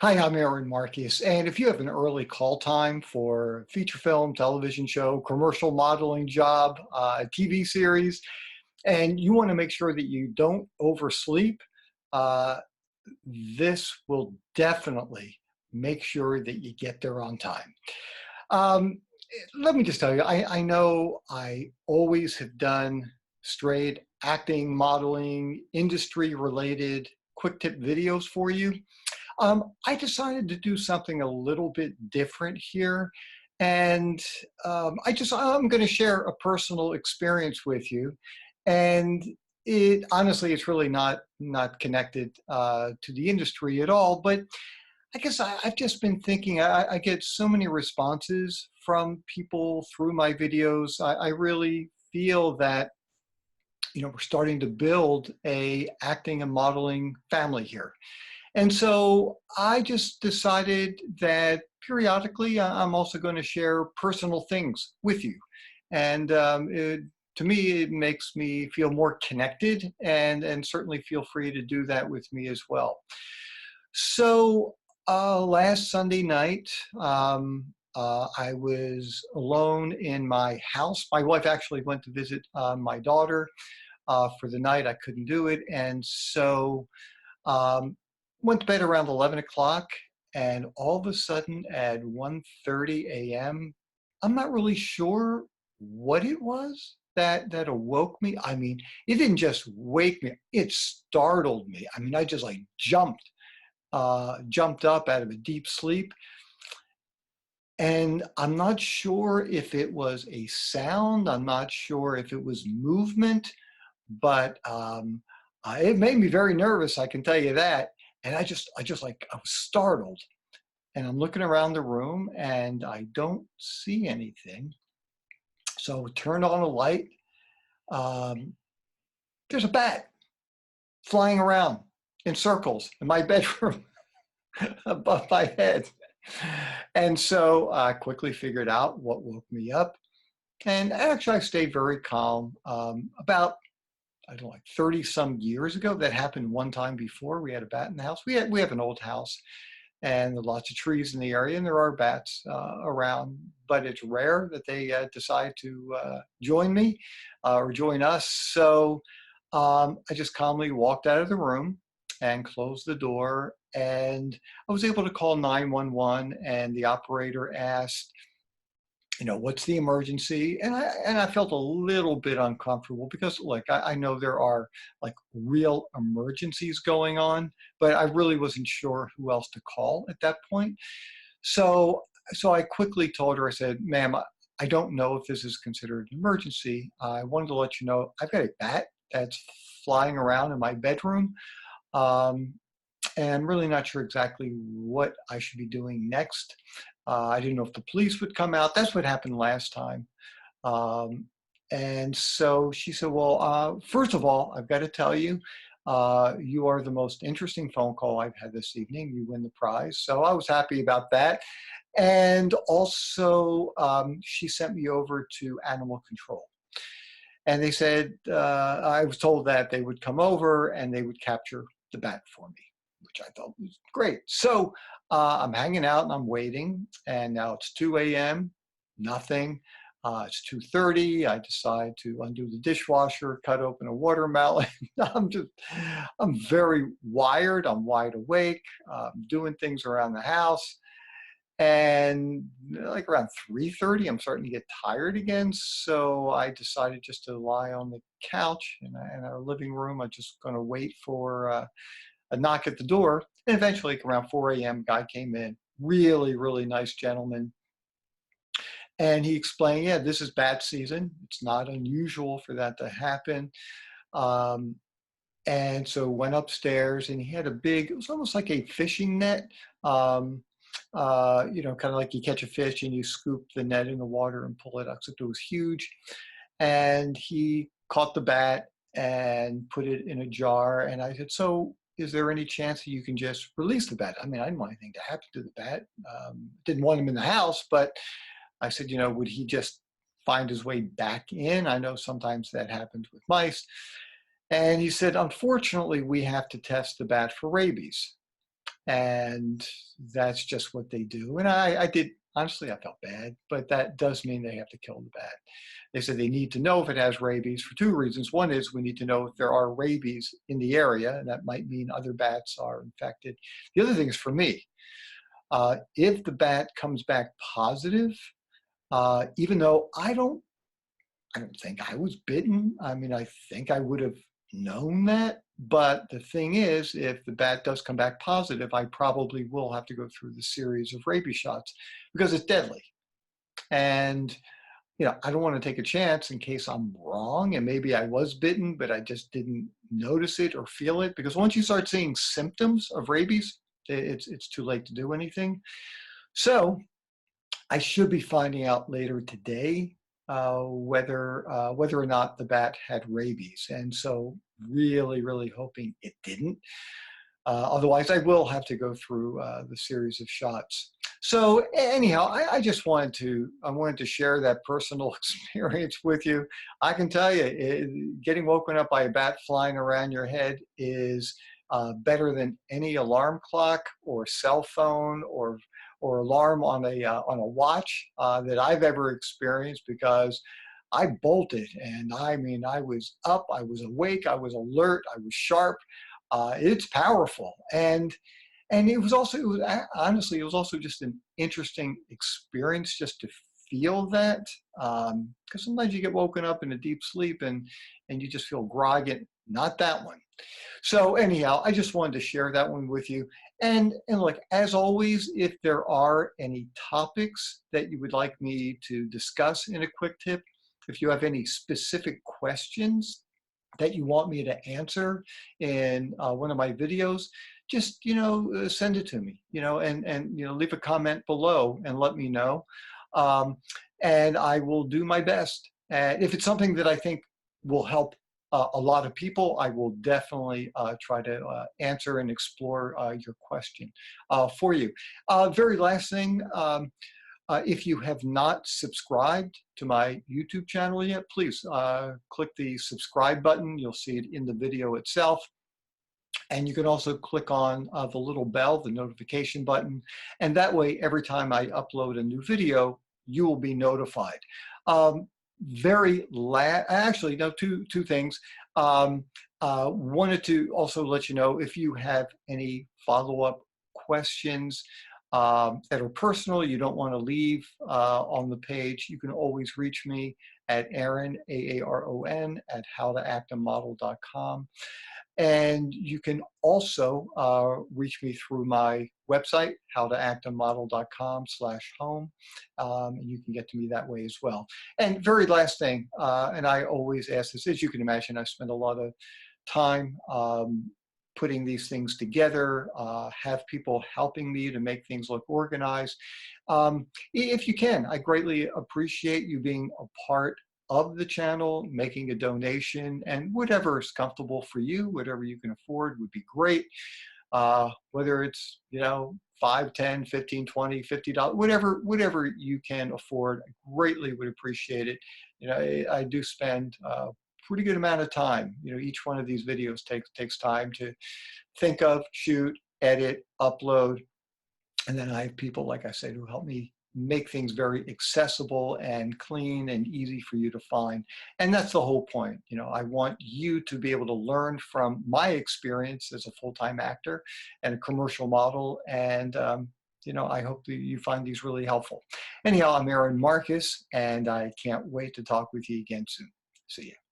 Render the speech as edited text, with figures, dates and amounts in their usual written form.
Hi, I'm Aaron Marcus, and if you have an early call time for a feature film, television show, commercial modeling job, TV series, and you want to make sure that you don't oversleep, uh, this will definitely make sure that you get there on time. Um, Let me just tell you, I know I always have done straight acting, modeling, industry related quick tip videos for you. I decided to do something a little bit different here. And I'm going to share a personal experience with you. And it honestly, it's really not connected to the industry at all. But I guess I've just been thinking, I get so many responses from people through my videos. I really feel that, we're starting to build a acting and modeling family here. And so I just decided that periodically I'm also going to share personal things with you. And to me, it makes me feel more connected, and certainly feel free to do that with me as well. So last Sunday night, I was alone in my house. My wife actually went to visit my daughter for the night. I couldn't do it. And so um, went to bed around 11 o'clock, and all of a sudden at 1:30 a.m., I'm not really sure what it was that awoke me. I mean, it didn't just wake me, it startled me. I mean, I just like jumped up out of a deep sleep. And I'm not sure if it was a sound, I'm not sure if it was movement, but it made me very nervous, I can tell you that. And I was startled, and I'm looking around the room and I don't see anything. So I turned on a light. Um, there's a bat flying around in circles in my bedroom above my head. And so I quickly figured out what woke me up. And actually, I stayed very calm. About I don't know, like 30 some years ago, that happened one time before. We had a bat in the house. We have an old house, and there are lots of trees in the area, and there are bats around, but it's rare that they decide to join me or join us. So I just calmly walked out of the room and closed the door, and I was able to call 911, and the operator asked, what's the emergency? And I felt a little bit uncomfortable because, like, I know there are like real emergencies going on, but I really wasn't sure who else to call at that point. So so I quickly told her, I said, ma'am, I don't know if this is considered an emergency. I wanted to let you know I've got a bat that's flying around in my bedroom. Um, and I'm really not sure exactly what I should be doing next. I didn't know if the police would come out. That's what happened last time. Um, and so she said, well, first of all, I've got to tell you, you are the most interesting phone call I've had this evening. You win the prize. So I was happy about that. And also, she sent me over to animal control. And they said, I was told that they would come over and they would capture the bat for me, which I thought was great. So I'm hanging out and I'm waiting, and now it's 2 a.m., nothing. It's 2:30. I decide to undo the dishwasher, cut open a watermelon. I'm very wired. I'm wide awake, doing things around the house. And like around 3:30, I'm starting to get tired again. So I decided just to lie on the couch in our living room. I'm just going to wait for a knock at the door. And eventually, like around 4 a.m., guy came in. Really, really nice gentleman. And he explained, yeah, this is bat season. It's not unusual for that to happen. Um, and so went upstairs, and he had a big, it was almost like a fishing net. Um, kind of like you catch a fish and you scoop the net in the water and pull it out. Except it was huge. And he caught the bat and put it in a jar. And I said, so is there any chance that you can just release the bat? I mean, I didn't want anything to happen to the bat. Didn't want him in the house, but I said, would he just find his way back in? I know sometimes that happens with mice. And he said, unfortunately, we have to test the bat for rabies. And that's just what they do. And I did, honestly, I felt bad, but that does mean they have to kill the bat. They said they need to know if it has rabies for two reasons. One is we need to know if there are rabies in the area, and that might mean other bats are infected. The other thing is for me, if the bat comes back positive, even though I don't think I was bitten. I mean, I think I would have known that. But the thing is, if the bat does come back positive, I probably will have to go through the series of rabies shots because it's deadly. And, I don't want to take a chance in case I'm wrong and maybe I was bitten, but I just didn't notice it or feel it. Because once you start seeing symptoms of rabies, it's too late to do anything. So I should be finding out later today whether or not the bat had rabies, and so really, really hoping it didn't. Otherwise, I will have to go through the series of shots. So anyhow, I just wanted to share that personal experience with you. I can tell you, getting woken up by a bat flying around your head is better than any alarm clock or cell phone or alarm on a watch that I've ever experienced, because I bolted, and I mean, I was up, I was awake, I was alert, I was sharp. It's powerful, and honestly, it was also just an interesting experience just to feel that, because sometimes you get woken up in a deep sleep and you just feel groggy. Not that one. So anyhow, I just wanted to share that one with you. And look, as always, if there are any topics that you would like me to discuss in a quick tip, if you have any specific questions that you want me to answer in one of my videos, just send it to me, and leave a comment below and let me know, and I will do my best. And if it's something that I think will help a lot of people, I will definitely try to answer and explore your question for you. Very last thing, if you have not subscribed to my YouTube channel yet, please click the subscribe button. You'll see it in the video itself. And you can also click on the little bell, the notification button. And that way, every time I upload a new video, you will be notified. Actually, no, two things. Wanted to also let you know, if you have any follow-up questions that are personal, you don't want to leave on the page, you can always reach me at Aaron, AARON, at howtoactamodel.com. And you can also reach me through my website, howtoactamodel.com/home. And you can get to me that way as well. And very last thing, and I always ask this, as you can imagine, I spend a lot of time putting these things together, have people helping me to make things look organized. If you can, I greatly appreciate you being a part of the channel, making a donation, and whatever is comfortable for you, whatever you can afford would be great. Whether it's, $5, $10, $15, $20, $50, whatever you can afford, I greatly would appreciate it. I do spend pretty good amount of time. Each one of these videos takes time to think of, shoot, edit, upload, and then I have people, like I said, who help me make things very accessible and clean and easy for you to find. And that's the whole point. I want you to be able to learn from my experience as a full-time actor and a commercial model. And I hope that you find these really helpful. Anyhow, I'm Aaron Marcus, and I can't wait to talk with you again soon. See you.